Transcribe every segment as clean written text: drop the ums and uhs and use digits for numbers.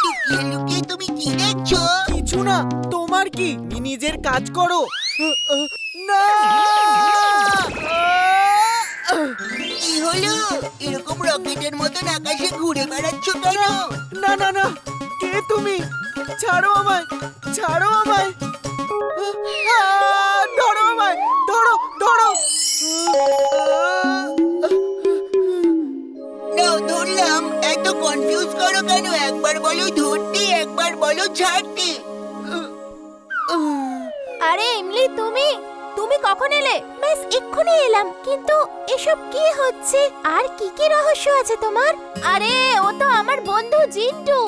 লুকিয়ে লুকিয়ে তুমি কি দেখছো? কিছু না, তোমার কি? নিজের কাজ করো। না! কি হলো? এরকম রকেটের মতন আকাশে ঘুরে বেড়াচ্ছ কেন? না না না, কে তুমি? ছাড়ো আমায়, ছাড়ো আমায়। ধরো আমায়, ধরো ধরো। নাও ধরলাম। এত কনফিউজ করো কেন? একবার বলো ধরতে, একবার বলো ছাড়তে। আরে ইমলি, তুমি তুমি কখন এলে? বেশ এক্ষুনি এলাম, কিন্তু এসব কি হচ্ছে? আর কি কি রহস্য আছে তোমার? আরে ও তো আমার বন্ধু জিন্টু।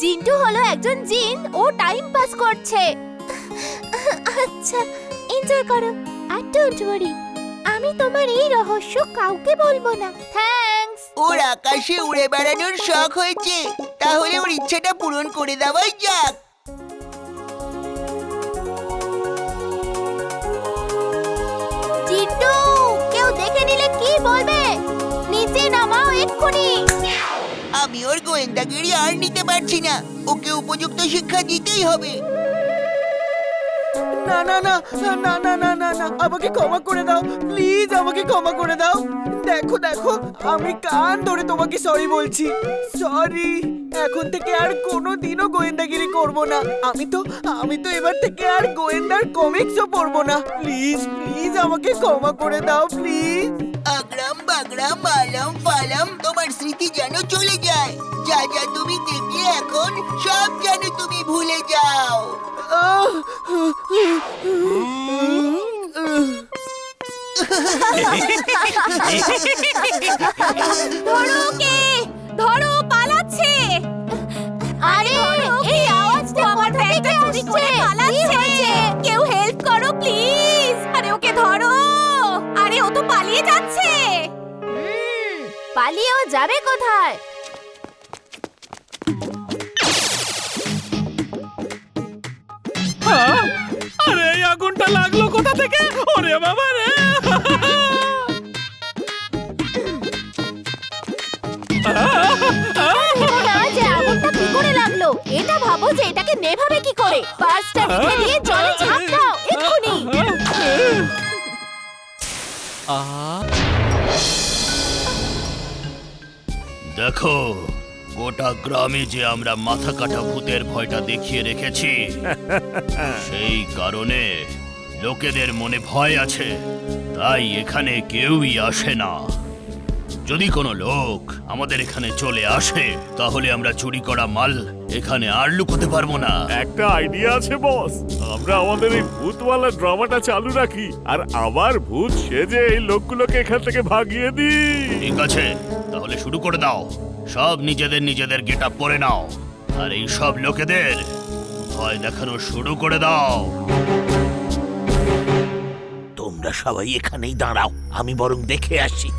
জিন্টু হলো একজন জিন, ও টাইম পাস করছে। আচ্ছা, এনজয় করো আর ডোন্ট ওয়ারি, আমি তোমার এই রহস্য কাউকে বলবো না। থ্যাঙ্কস। ওর আকাশে উড়ে বেড়ানোর শখ হয়েছে, তাহলে ওর ইচ্ছেটা পূরণ করে দেওয়াই যাক। জিন্টু, কেউ দেখে নিলে কি বলবে? নিচে নামাও এক্ষুনি। আমি ওর গোয়েন্দাগিরি আর নিতে পারছি না, ওকে উপযুক্ত শিক্ষা দিতেই হবে। না না না না না না না না, আমাকে ক্ষমা করে দাও প্লিজ, আমাকে ক্ষমা করে দাও। দেখো দেখো, আমি কান ধরে তোমাকে সরি বলছি। সরি, এখন থেকে আর কোনোদিনও গোয়েন্দাগিরি করব না। আমি তো এবার থেকে আর গোয়েন্দার কমিক্সও পড়বো না। প্লিজ প্লিজ, আমাকে ক্ষমা করে দাও প্লিজ। আগ্রাম বাগরাম আলম ফালাম, তোমার স্মৃতি যেন চলে যায়। যা যা তুমি দেখলে এখন সব যেন তুমি ভুলে যাও। ধরো ওকে, ধরো, পালাচ্ছে। আরে এই আওয়াজটা কোথা থেকে আসছে? পালাচ্ছে। কেউ হেল্প করো প্লিজ। আরে ওকে ধরো। আরে ও তো পালিয়ে যাচ্ছে। পালিয়েও যাবে কোথায়? আরে এই আগুনটা লাগলো কোথা থেকে? ওরে বাবা রে! না, যে আগুনটা কি করে লাগলো এটা ভাবো, যে এটাকে নেভাবে কি করে? বাসটা রেখে দিয়ে জলে ঝাঁপ দাও এক্ষুনি। দেখো, গোটা গ্রামে যে আমরা মাথা কাটা ভূতের ভয়টা দেখিয়ে রেখেছি, সেই কারণে লোকেদের মনে ভয় আছে, তাই এখানে কেউই আসে না। যদি কোনো লোক আমাদের এখানে চলে আসে, তাহলে আমরা চুরি করা মাল এখানে আর লুকোতে পারবো না। একটা আইডিয়া আছে বস, আমরা আমাদের এই ভূতওয়ালা ড্রামাটা চালু রাখি আর আবার ভূত সেজে এই লোকগুলোকে এখান থেকে ভাগিয়ে দিই। ঠিক আছে, তাহলে শুরু করে দাও। সব নিজেদের নিজেদের গেটআপ পরে নাও আর এই সব লোকেদের ভয় দেখানো শুরু করে দাও। তোমরা সবাই এখানেই দাঁড়াও, আমি বরং দেখে আসি।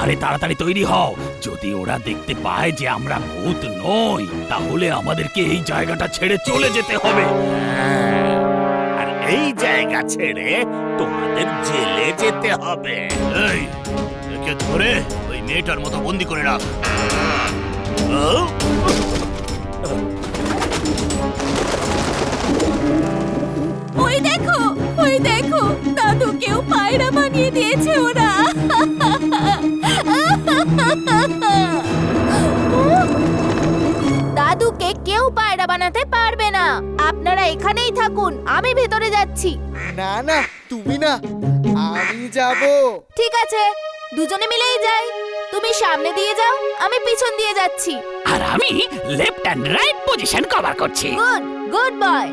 আরে তাড়াতাড়ি তৈরি হও, যদি ওরা দেখতে পায় যে আমরা ভূত নই, তাহলে আমাদেরকে এই জায়গাটা ছেড়ে চলে যেতে হবে। আর এই জায়গা ছেড়ে তোমাদের জেলে যেতে হবে। এই, একে ধরে ওই মেয়েটার মতো বন্দি করে রাখ। ওই দেখো, দাদুকেও পায়রা বানিয়ে দিয়েছে ওরা। দাদুকে কেউ পায়রা বানাতে পারবে না। আপনারা এখানেই থাকুন, আমি ভেতরে যাচ্ছি। না না, তুমি না, আমি যাব। ঠিক আছে, দুজনে মিলেই যাই। তুমি সামনে দিয়ে যাও, আমি পিছন দিয়ে যাচ্ছি। আর আমি left and right position cover করছি। Good, good boy.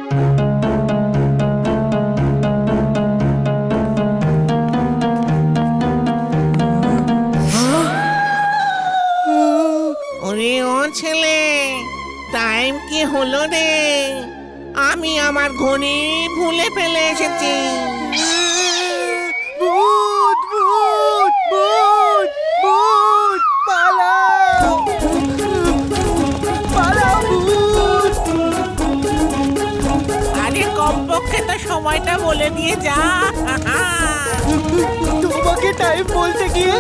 ওরে ও ছেলে, টাইম কি হলো রে? আমি আমার ঘড়ি ভুলে ফেলে এসেছি। ভূত ভূত ভূত ভূত, পালাও পালাও ভূত। আরে কমপক্ষে তো সময়টা বলে দিয়ে যা। তোমাকে টাইম বলতে গিয়ে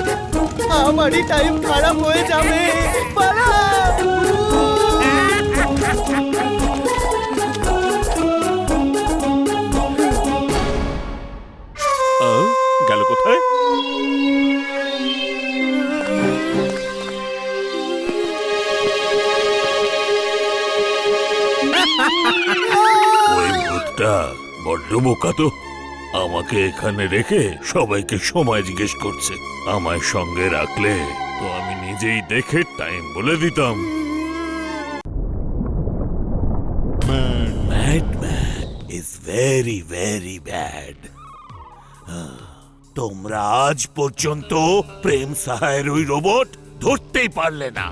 আমারই টাইম খারাপ হয়ে যাবে। পালাও। গেল কোথায়? ওই ভূতটা বড্ড বোকা তো। আমাকে এখানে রেখে সবাইকে সময় জিজ্ঞেস করছে। আমায় সঙ্গে রাখলে তো আমি নিজেই দেখে টাইম বলে দিতাম। Madman is very very bad. তোমরা আজ পর্যন্ত প্রেম সাহায়ের ওই রোবট ধরতেই পারলে না।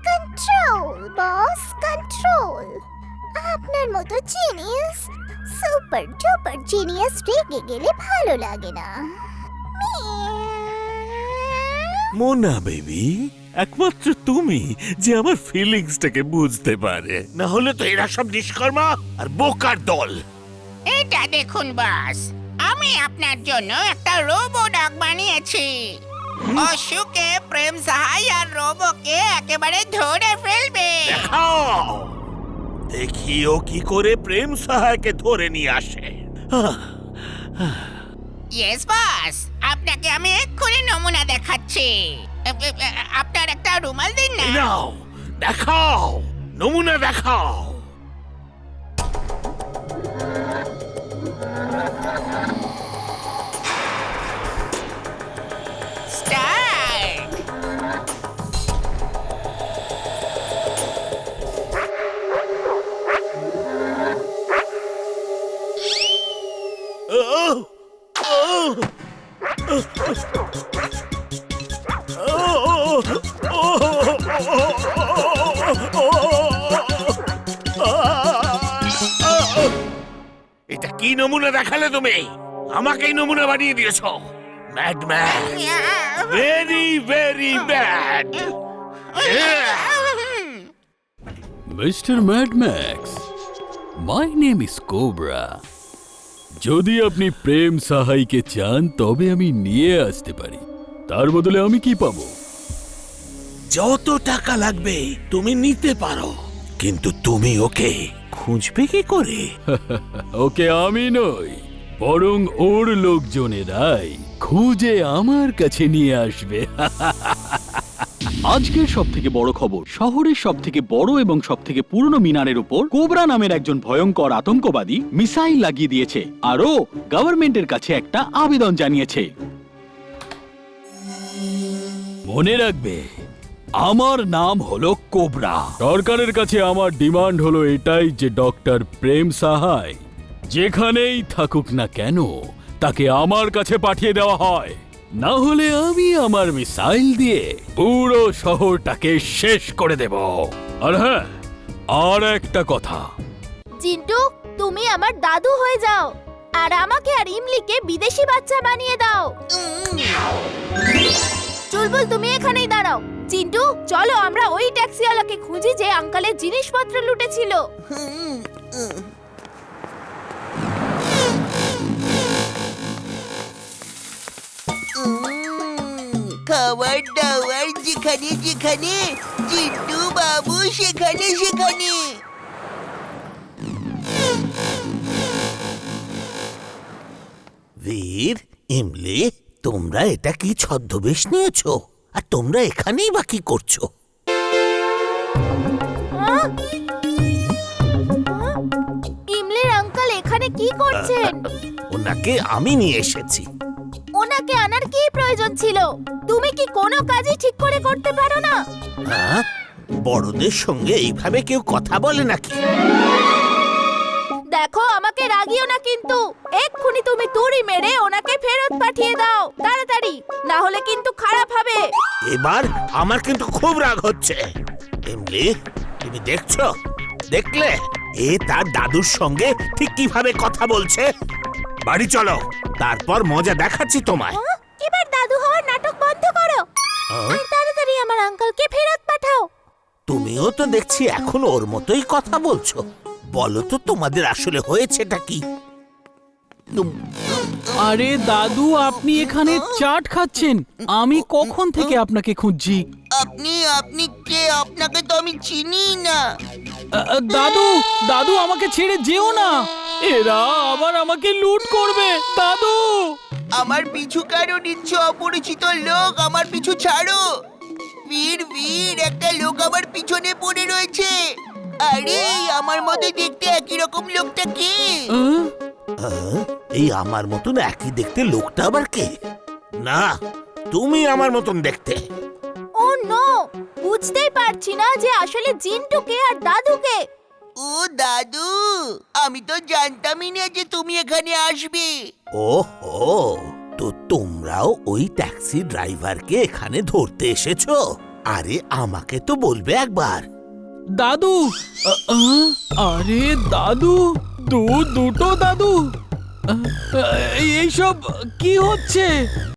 কন্ট্রোল বস, কন্ট্রোল। আপনার মতো জিনিয়াস, সুপার ডুপার জিনিয়াস রেগে গেলে ভালো লাগে না। মোনা বেবি, একমাত্র তুমি যে আমার ফিলিংসটাকে বুঝতে পারে, না হলে তো এরা সব নিষ্কর্মা আর বোকার দল। এটা দেখুন বস, আমি আপনার জন্য একটা রোবো ডগ বানিয়েছি। অশুকে প্রেম সাহাই আর রোবোকে একেবারে ধরে ফেলবে। দেখাও, দেখিও কি করে প্রেম সাহাকে ধরে নিয়ে আসে। ইয়েস বস, আপনাকে আমি এক্ষুনি নমুনা দেখাচ্ছি। আপনার একটা রুমাল দিন না। নাও দেখাও, নমুনা দেখাও। স্টার্ট। এটা কি নমুনা দেখালে তুমি? আমাকেই নমুনা বানিয়ে দিয়েছো। Madman, very very bad. Mister Madmax, my name is Cobra. যদি আপনি প্রেম সাহাইকে চান তবে আমি নিয়ে আসতে পারি। তার বদলে আমি কি পাবো? যত টাকা লাগবে তুমি নিতে পারো, কিন্তু তুমি ওকে খুঁজবে কি করে? ওকে আমি নই, বরং ওর লোকজনেরাই খুঁজে আমার কাছে নিয়ে আসবে। আজকের সব থেকে বড় খবর, শহরের সব থেকে বড় এবং সব থেকে পুরনো মিনারের উপর কোবরা নামের একজন ভয়ঙ্কর আতঙ্কবাদী মিসাইল লাগিয়ে দিয়েছে, আর ও গভর্নমেন্টের কাছে একটা আবেদন জানিয়েছে। মনে রাখবে, আমার নাম হলো কোবরা। সরকারের কাছে আমার ডিমান্ড হলো এটাই যে ডক্টর প্রেম সাহাই যেখানেই থাকুক না কেন তাকে আমার কাছে পাঠিয়ে দেওয়া হয়, না হলে আমি আমার মিসাইল দিয়ে পুরো শহরটাকে শেষ করে দেব। আর হ্যাঁ, আর একটা কথা, জিন্টু, তুমি আমার দাদু হয়ে যাও আর আমাকে আর ইমলিকে বিদেশি বাচ্চা বানিয়ে দাও। চুলবুল, তুমি এখানেই দাঁড়াও। চিন্টু, চলো আমরা ওই ট্যাক্সিওয়ালাকে খুঁজি যে আঙ্কেলের জিনিসপত্র লুটেছিল। খাবার দাবার যেখানে যেখানে, চিন্টু বাবু সেখানে সেখানে। বীর, ইমলি, তোমরা এটা কি ছদ্মবেশ নিয়েছো? আর তোমরা এখানেই বা কি করছো? ইমলির আঙ্কেল এখানে কি করছেন? ওনাকে আমি নিয়ে এসেছি। ওনাকে আনার কি প্রয়োজন ছিল? তুমি কি কোনো কাজই ঠিক করে করতে পারো না? হ্যাঁ, বড়দের সঙ্গে এইভাবে কেউ কথা বলে নাকি? দেখো, আমাকে রাগিও না কিন্তু। এক্ষুনি তুমি তুড়ি মেরে ওনাকে ফেরত পাঠিয়ে দাও, তাড়াতাড়ি, না হলে কিন্তু খারাপ হবে। এবার আমার কিন্তু খুব রাগ হচ্ছে। এমলি, তুমি দেখছো? দেখলে এ তার দাদুর সঙ্গে ঠিক কিভাবে কথা বলছে? বাড়ি চলো, তারপর মজা দেখাচ্ছি তোমায়। এবার দাদু হওয়ার নাটক বন্ধ করো আর তাড়াতাড়ি আমার আঙ্কেলকে ফেরত পাঠাও। তুমিও তো দেখছি এখন ওর মতোই কথা বলছো। বলো তো তোমাদের আসলে হয়েছেটা কি? আরে দাদু, আপনি এখানে চাট খাচ্ছেন? আমি কখন থেকে আপনাকে খুঁজছি। আপনি আপনি কে? আপনাকে তো আমি চিনি না। দাদু, দাদু আমাকে ছেড়ে যেও না, এরা আবার আমাকে লুট করবে। দাদু, আমার পিছু কেন নিচ্ছ অপরিচিত লোক? আমার পিছু ছাড়ো। বীর বীর, একটা লোক আমার পিছনে পড়ে রয়েছে। আরে আমার মতো দেখতে একই রকম লোকটা কে? এই আমার মতন একই দেখতে লোকটা আবার কে? না, তুমি আমার মতন দেখতে। ও নো, বুঝতেই পারছি না যে আসলে জিন্টুকে আর দাদুকে। ও দাদু, আমি তো জানতামই না যে তুমি এখানে আসবে। ওহো, তো তোমরাও ওই ট্যাক্সি ড্রাইভারকে এখানে ধরতে এসেছো? আরে আমাকে তো বলবে একবার। দাদু, আরে দাদু, দুটো দাদু, এইসব কি হচ্ছে?